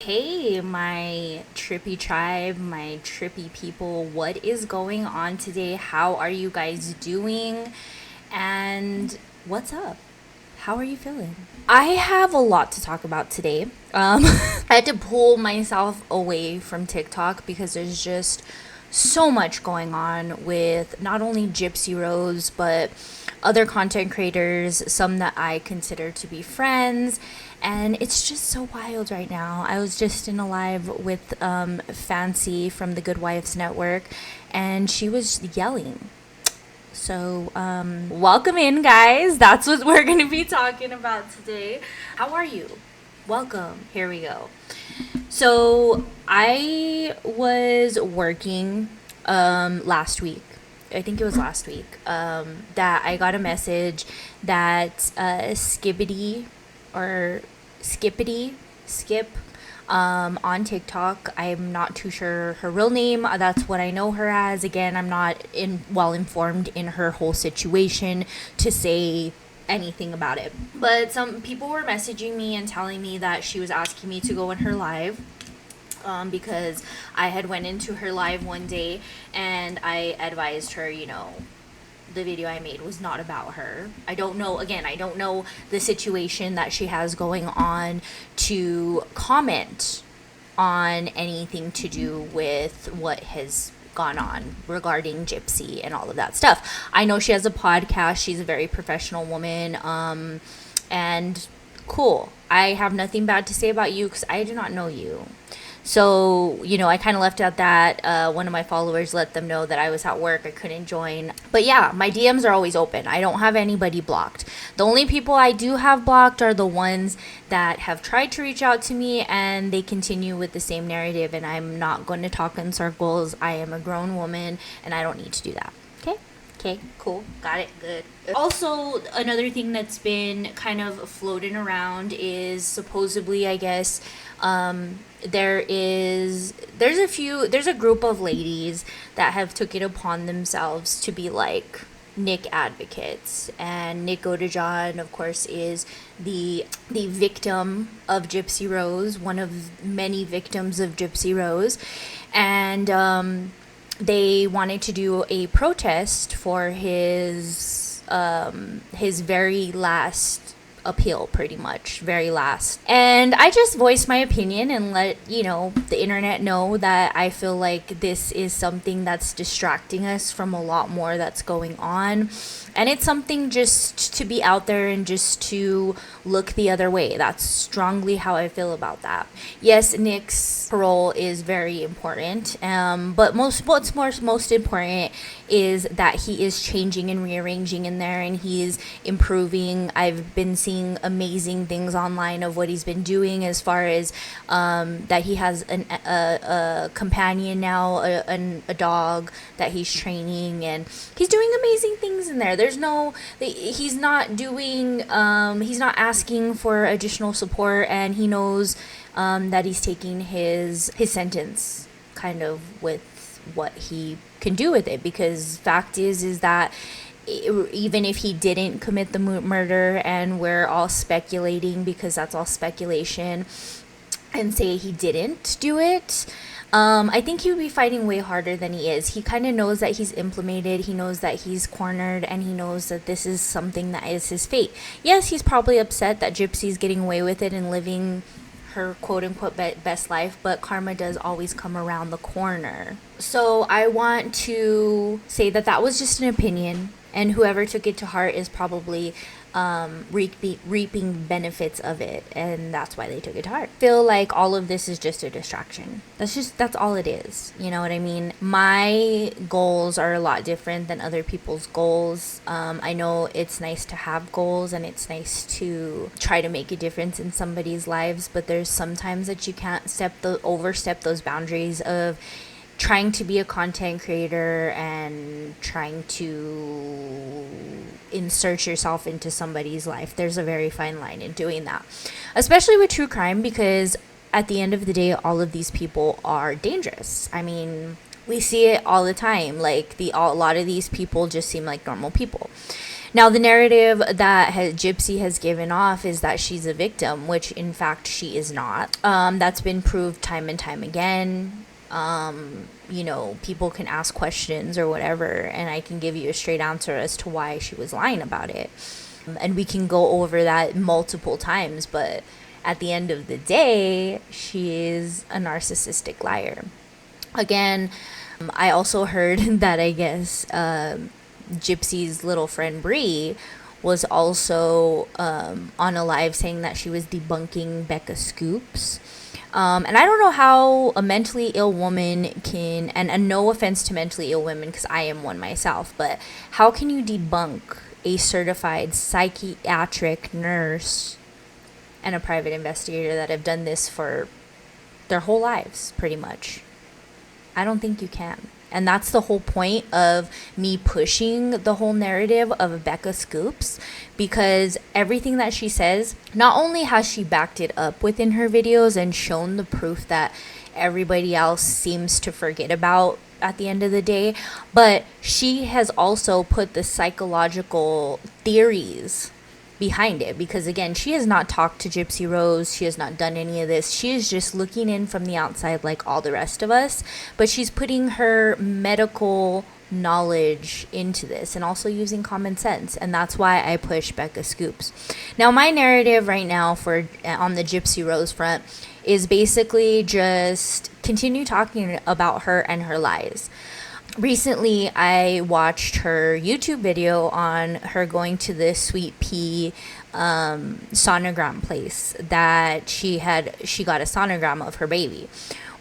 Hey, my trippy tribe, my trippy people, what is going on today? How are you guys doing? And what's up? How are you feeling? I have a lot to talk about today. I had to pull myself away from TikTok because there's just so much going on with not only Gypsy Rose, but other content creators, some that I consider to be friends. And it's just so wild right now. I was just in a live with Fancy from the Good Wives Network, and she was yelling. So, welcome in, guys. That's what we're going to be talking about today. How are you? Welcome. Here we go. So, I was working last week. I think it was last week that I got a message that Skippity or Skip on TikTok. I'm not too sure her real name. That's what I know her as. Again, I'm not well informed in her whole situation to say anything about it. But some people were messaging me and telling me that she was asking me to go in her live. Because I had went into her live one day and I advised her, the video I made was not about her. I don't know the situation that she has going on to comment on anything to do with what has gone on regarding Gypsy and all of that stuff. I know she has a podcast. She's a very professional woman. And cool. I have nothing bad to say about you because I do not know you. So, I kind of left out that one of my followers let them know that I was at work. I couldn't join. But yeah, my DMs are always open. I don't have anybody blocked. The only people I do have blocked are the ones that have tried to reach out to me and they continue with the same narrative. And I'm not going to talk in circles. I am a grown woman and I don't need to do that. Okay, cool. Got it. Good. Also, another thing that's been kind of floating around is supposedly, I guess, there's a group of ladies that have took it upon themselves to be like Nick advocates, and Nick Godejohn, of course, is the victim of Gypsy Rose, one of many victims of Gypsy Rose, and they wanted to do a protest for his very last appeal, pretty much very last. And I just voiced my opinion and let the internet know that I feel like this is something that's distracting us from a lot more that's going on, and it's something just to be out there and just to look the other way. That's strongly how I feel about that. Yes, Nick's parole is very important, but what's most important is that he is changing and rearranging in there, and he's improving. I've been seeing amazing things online of what he's been doing, as far as that he has a companion now, a dog that he's training, and he's doing amazing things in there. He's not doing, he's not asking for additional support, and he knows that he's taking his sentence kind of with what he can do with it, because fact is that even if he didn't commit the murder, and we're all speculating because that's all speculation, and say he didn't do it, I think he would be fighting way harder than he is. He kind of knows that he's implemented, he knows that he's cornered, and he knows that this is something that is his fate. Yes, he's probably upset that Gypsy's getting away with it and living her quote-unquote best life, but karma does always come around the corner. So I want to say that was just an opinion, and whoever took it to heart is probably reaping benefits of it, and that's why they took it to heart. I feel like all of this is just a distraction. That's all it is. You know what I mean? My goals are a lot different than other people's goals. I know it's nice to have goals, and it's nice to try to make a difference in somebody's lives, but there's sometimes that you can't overstep those boundaries of trying to be a content creator and trying to insert yourself into somebody's life. There's a very fine line in doing that, especially with true crime, because at the end of the day, all of these people are dangerous. I mean, we see it all the time. Like a lot of these people just seem like normal people. Now, the narrative that Gypsy has given off is that she's a victim, which in fact she is not. That's been proved time and time again. People can ask questions or whatever, and I can give you a straight answer as to why she was lying about it. And we can go over that multiple times, but at the end of the day, she is a narcissistic liar. Again, I also heard that I guess Gypsy's little friend Bree was also on a live saying that she was debunking Becca Scoops. And I don't know how a mentally ill woman can, and no offense to mentally ill women because I am one myself, but how can you debunk a certified psychiatric nurse and a private investigator that have done this for their whole lives, pretty much? I don't think you can. And that's the whole point of me pushing the whole narrative of Becca Scoops, because everything that she says, not only has she backed it up within her videos and shown the proof that everybody else seems to forget about at the end of the day, but she has also put the psychological theories behind it, because again, she has not talked to Gypsy Rose, she has not done any of this, she is just looking in from the outside like all the rest of us, but she's putting her medical knowledge into this and also using common sense, and that's why I push Becca Scoops. Now, my narrative right now for on the Gypsy Rose front is basically just continue talking about her and her lies. Recently, I watched her YouTube video on her going to the Sweet Pea sonogram place that she got a sonogram of her baby.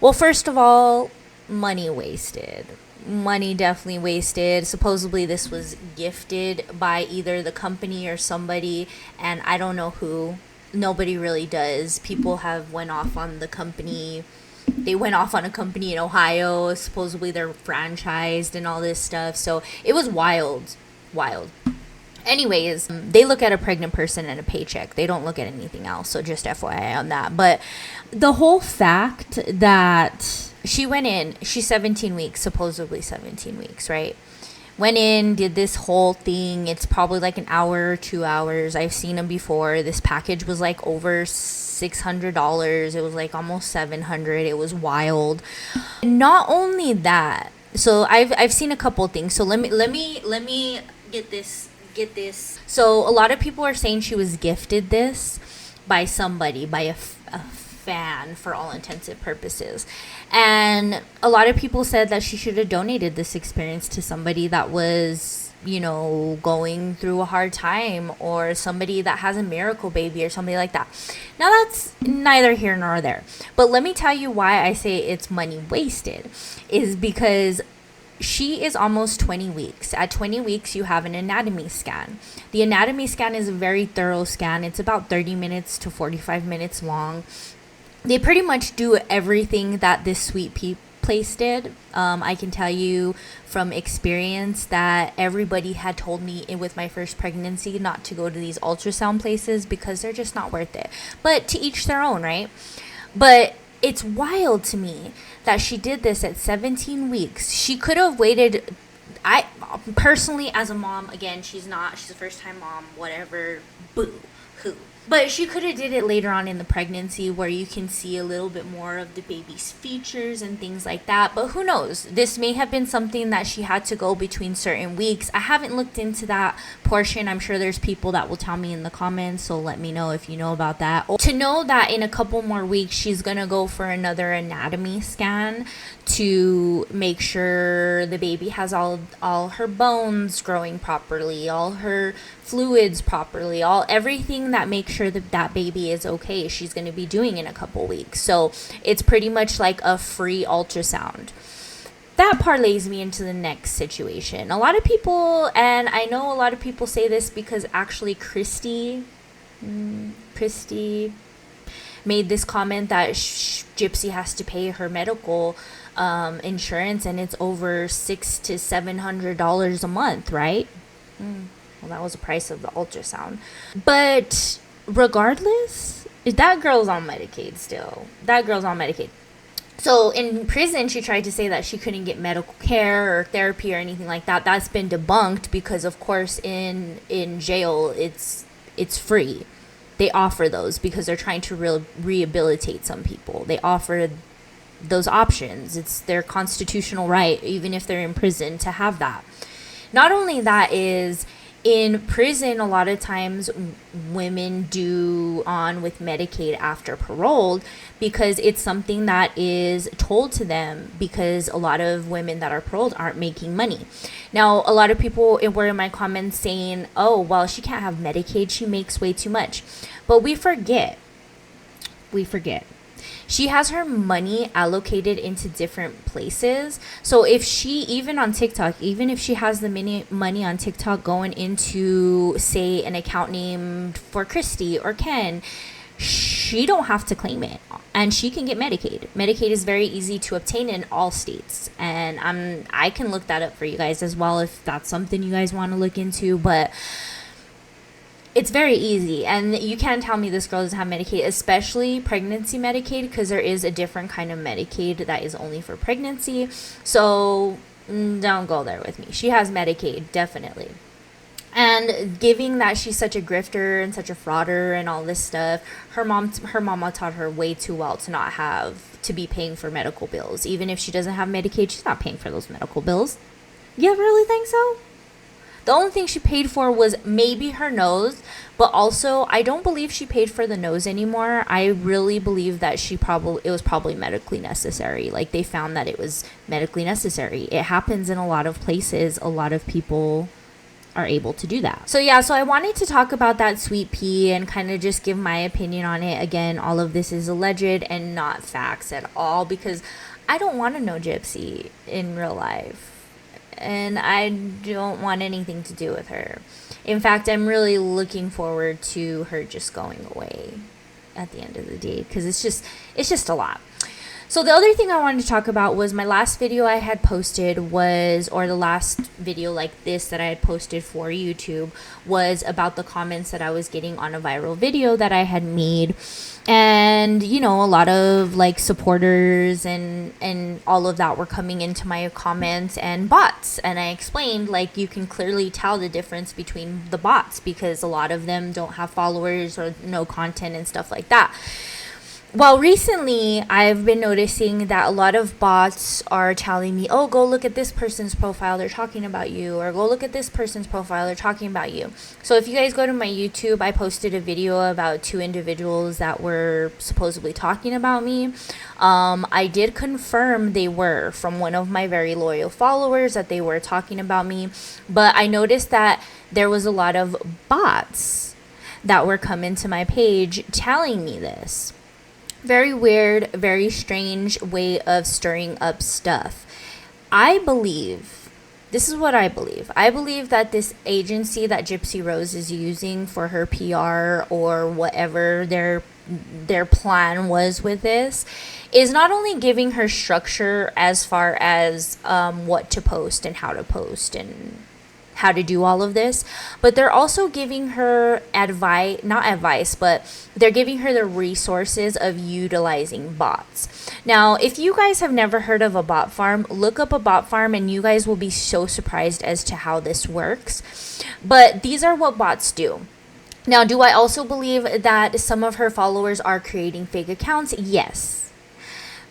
Well, first of all, money wasted. Money definitely wasted. Supposedly this was gifted by either the company or somebody, and I don't know who. Nobody really does. People have went off on the company. They went off on a company in Ohio. Supposedly they're franchised and all this stuff. So it was wild. Anyways, they look at a pregnant person and a paycheck. They don't look at anything else. So just FYI on that. But the whole fact that she went in, she's 17 weeks, supposedly 17 weeks, right? Went in, did this whole thing. It's probably like an hour or 2 hours. I've seen them before. This package was like over $600. It was like almost $700. It was wild. Not only that, so I've seen a couple things. So let me get this. So a lot of people are saying she was gifted this by somebody, by a fan for all intents and purposes. And a lot of people said that she should have donated this experience to somebody that was, going through a hard time, or somebody that has a miracle baby or somebody like that. Now, that's neither here nor there. But let me tell you why I say it's money wasted, is because she is almost 20 weeks. At 20 weeks, you have an anatomy scan. The anatomy scan is a very thorough scan. It's about 30 minutes to 45 minutes long. They pretty much do everything that this Sweet Pea place did. I can tell you from experience that everybody had told me with my first pregnancy not to go to these ultrasound places because they're just not worth it. But to each their own, right? But it's wild to me that she did this at 17 weeks. She could have waited. I personally, as a mom, again, she's a first time mom, whatever, boo, hoo. But she could have did it later on in the pregnancy where you can see a little bit more of the baby's features and things like that. But who knows? This may have been something that she had to go between certain weeks. I haven't looked into that portion. I'm sure there's people that will tell me in the comments, so let me know if you know about that. Or to know that in a couple more weeks, she's going to go for another anatomy scan to make sure the baby has all her bones growing properly, all her fluids properly, everything that makes sure that baby is okay. She's going to be doing in a couple weeks. So it's pretty much like a free ultrasound. That parlays me into the next situation. A lot of people, and I know a lot of people say this because actually Christy made this comment that Gypsy has to pay her medical insurance, and it's over $600 to $700 a month, right? Well, that was the price of the ultrasound. But regardless, that girl's on Medicaid still. That girl's on Medicaid. So in prison, she tried to say that she couldn't get medical care or therapy or anything like that. That's been debunked because, of course, in jail, it's free. They offer those because they're trying to rehabilitate some people. They offer those options. It's their constitutional right, even if they're in prison, to have that. Not only that, is in prison, a lot of times women do on with Medicaid after paroled because it's something that is told to them, because a lot of women that are paroled aren't making money. Now, a lot of people were in my comments saying, oh, well, she can't have Medicaid, she makes way too much. But we forget she has her money allocated into different places. So if she, even on TikTok, even if she has the money on TikTok going into, say, an account named for Christy or Ken, she don't have to claim it, and she can get Medicaid. Medicaid is very easy to obtain in all states, and I can look that up for you guys as well if that's something you guys want to look into. But it's very easy, and you can't tell me this girl doesn't have Medicaid, especially pregnancy Medicaid, because there is a different kind of Medicaid that is only for pregnancy. So don't go there with me. She has Medicaid, definitely. And giving that she's such a grifter and such a frauder and all this stuff, her mama taught her way too well to not have to be paying for medical bills. Even if she doesn't have Medicaid, she's not paying for those medical bills. You really think so? The only thing she paid for was maybe her nose, but also I don't believe she paid for the nose anymore. I really believe that it was probably medically necessary. Like, they found that it was medically necessary. It happens in a lot of places. A lot of people are able to do that. So yeah, so I wanted to talk about that sweet pea and kind of just give my opinion on it. Again, all of this is alleged and not facts at all, because I don't want to know Gypsy in real life. And I don't want anything to do with her. In fact, I'm really looking forward to her just going away at the end of the day, because it's just a lot. So the other thing I wanted to talk about was my last video I had posted was, or the last video like this that I had posted for YouTube, was about the comments that I was getting on a viral video that I had made. And, you know, a lot of like supporters and all of that were coming into my comments, and bots. And I explained, like, you can clearly tell the difference between the bots because a lot of them don't have followers or no content and stuff like that. Well, recently, I've been noticing that a lot of bots are telling me, oh, go look at this person's profile, they're talking about you, or go look at this person's profile, they're talking about you. So if you guys go to my YouTube, I posted a video about 2 individuals that were supposedly talking about me. I did confirm they were from one of my very loyal followers, that they were talking about me, but I noticed that there was a lot of bots that were coming to my page telling me this. Very weird, very strange way of stirring up stuff. I believe, this is what I believe. I believe that this agency that Gypsy Rose is using for her PR, or whatever their plan was with this, is not only giving her structure as far as what to post and how to post and how to do all of this, but they're also giving her not advice, but they're giving her the resources of utilizing bots. Now, if you guys have never heard of a bot farm, look up a bot farm and you guys will be so surprised as to how this works. But these are what bots do. Now, do I also believe that some of her followers are creating fake accounts? Yes,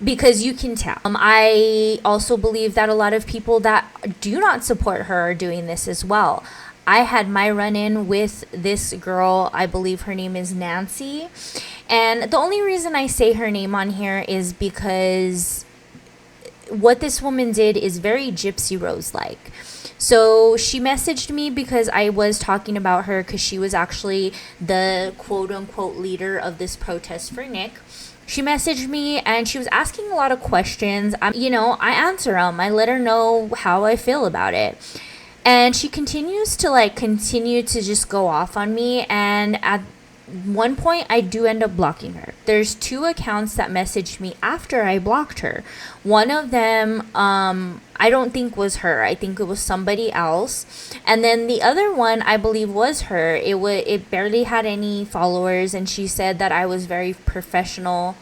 because you can tell. I also believe that a lot of people that do not support her are doing this as well. I had my run-in with this girl, I believe her name is Nancy, and the only reason I say her name on here is because what this woman did is very Gypsy Rose-like. So she messaged me because I was talking about her, because she was actually the quote-unquote leader of this protest for Nick. She messaged me and she was asking a lot of questions. I answer them. I let her know how I feel about it. And she continues to just go off on me. And at one point, I do end up blocking her. There's 2 accounts that messaged me after I blocked her. One of them, I don't think was her. I think it was somebody else. And then the other one, I believe, was her. It barely had any followers, and she said that I was very professional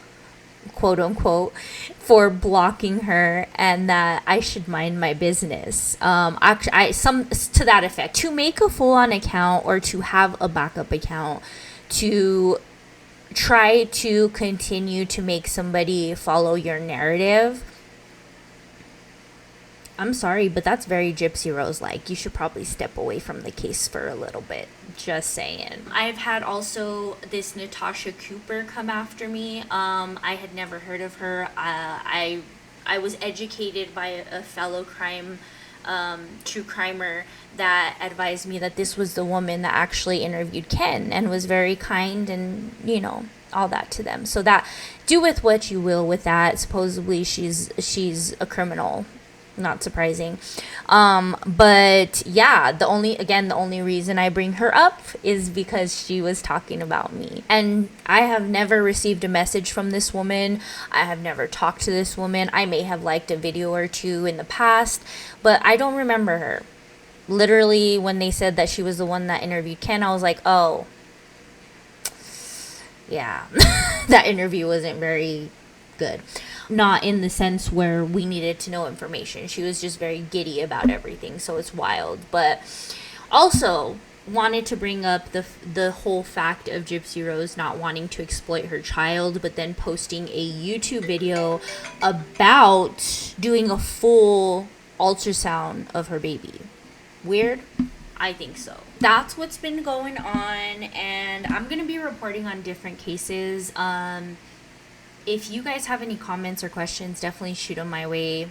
quote unquote, for blocking her, and that I should mind my business. Actually, some to that effect. To make a full on account or to have a backup account to try to continue to make somebody follow your narrative. I'm sorry, but that's very Gypsy Rose like. You should probably step away from the case for a little bit. Just saying. I've had also this Natasha Cooper come after me. I had never heard of her. I was educated by a fellow true crimer that advised me that this was the woman that actually interviewed Ken and was very kind and, all that to them. So that, do with what you will with that. Supposedly she's a criminal. Not surprising. But yeah, the only reason I bring her up is because she was talking about me. And I have never received a message from this woman. I have never talked to this woman. I may have liked a video or two in the past, but I don't remember her. Literally, when they said that she was the one that interviewed Ken, I was like, oh, yeah, that interview wasn't very good. Not in the sense where we needed to know information. She was just very giddy about everything, so it's wild. But also wanted to bring up the whole fact of Gypsy Rose not wanting to exploit her child, but then posting a YouTube video about doing a full ultrasound of her baby. Weird? I think so. That's what's been going on, and I'm going to be reporting on different cases. If you guys have any comments or questions, definitely shoot them my way.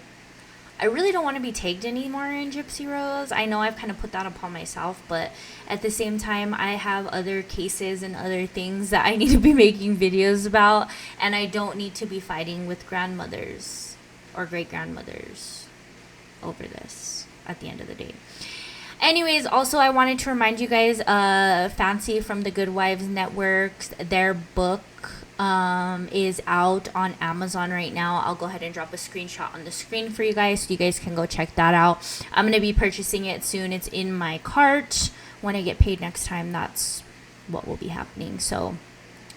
I really don't want to be tagged anymore in Gypsy Rose. I know I've kind of put that upon myself, but at the same time, I have other cases and other things that I need to be making videos about, and I don't need to be fighting with grandmothers or great-grandmothers over this at the end of the day. Anyways, also I wanted to remind you guys, Fancy from the Good Wives Network, their book is out on Amazon right now. I'll go ahead and drop a screenshot on the screen for you guys so you guys can go check that out. I'm going to be purchasing it soon. It's in my cart. When I get paid next time, that's what will be happening. So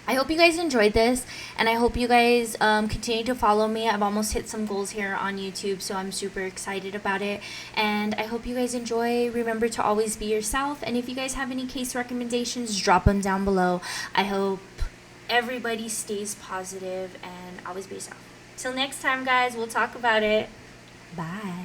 I hope you guys enjoyed this, and I hope you guys continue to follow me. I've almost hit some goals here on YouTube, so I'm super excited about it, and I hope you guys enjoy. Remember to always be yourself, and if you guys have any case recommendations, drop them down below. I hope everybody stays positive and always be yourself. Till next time, guys, we'll talk about it. Bye.